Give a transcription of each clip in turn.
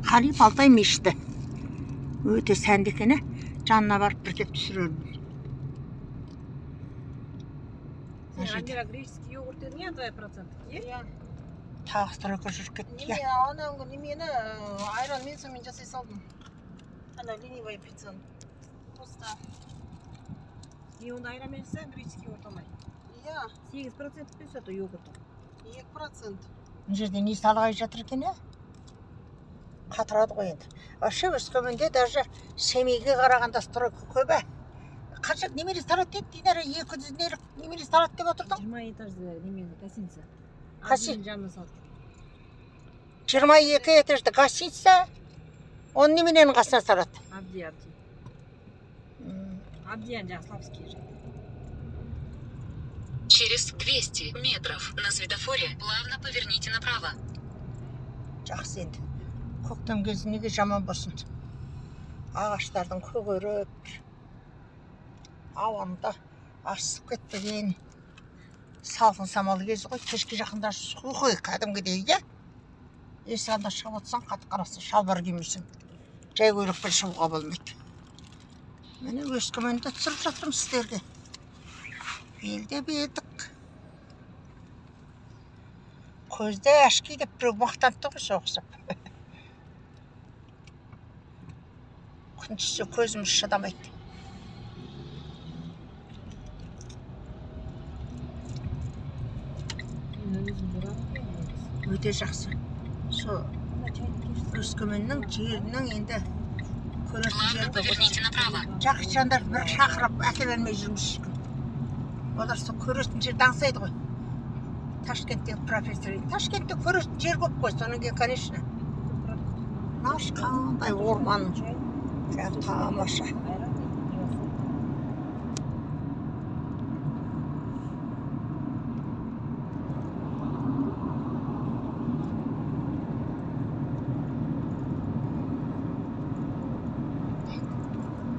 Халиф Алтай мешіті. Өте сәнді екен. Жанына барып бірдеп түсірермін. Амира, греческий йогурт дедің я, 2%? Иә. Тағы стройка жүріп кетті. Неме, анау немені айранмен сонымен жасай салдым. Ана ленивая пиццаны. Просто. Не, онда айранмен жасасаң греческий йогурт алмайды. Иә, 8% пес это йогурт. 2%. Бұл жерде не салғай жатыр екен, қатырады ғой енді. Вообще Өскеменде даже Семейге қарағанда стройка көп. Қанша немере тарат деді, Динара 200 немере тарат деп отырдың? 20 этажды немені гостиница. Қаси? Жанына салды. 22 этажды гостиница, он немененің қасына тарат? Абди. Абдиян Славский же. Через 200 метров на светофоре плавно поверните направо. Жақсы енді. Көктем кезі неге жаман болсын. Ағаштардың көгеріп, ауанда асып кетпеген салқын самалы кезі ғой. Кешке жақында суық кәдімгідей, иә? Есігінде шығып отырсаң, қатып қарасың, шалбар кимейсің. Жай көйлекпен шығуға болмайды. Міне Өскеменде түсіріп жатырмын сіздерге. Елде бедік. Көзде әшкей деп біреу мақтанды ғой соғысып. Күн түссе көзіміз шыдамайды. Өте жақсы. Со Өскеменнің жерінің енді көретін жері көп отырсын. Жақсы жандар бір шақырып әкелермей жүрміз ешкім. Олар сол көретін жерді аңсайды ғой. Ташкенттегі профессор. Ташкентте көретін жер көп қой, содан кейін, конечно. Наш қандай орман. Тамаша.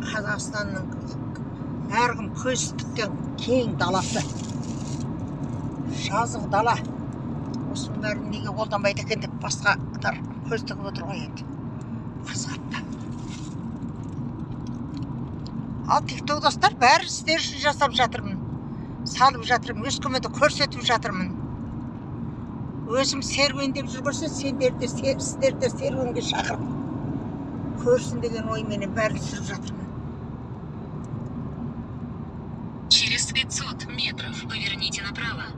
Қазақстанның әркім көз тіккен кең даласы. Жазық дала. Осының бәрін неге қолданбайды екен деп басқалар көз тігіп отыр ғой енді. Қызғатты. Ал тикток достар, бәрі сіздер үшін жасап жатырмын. Салып жатырмын, Өскеменді көрсетіп жатырмын. Өзім серуендеп жүргенше сіздерді серуенге шақырып көрсін деген ойменен бәрін түсіріп жатырмын. Через 500 метров поверните направо.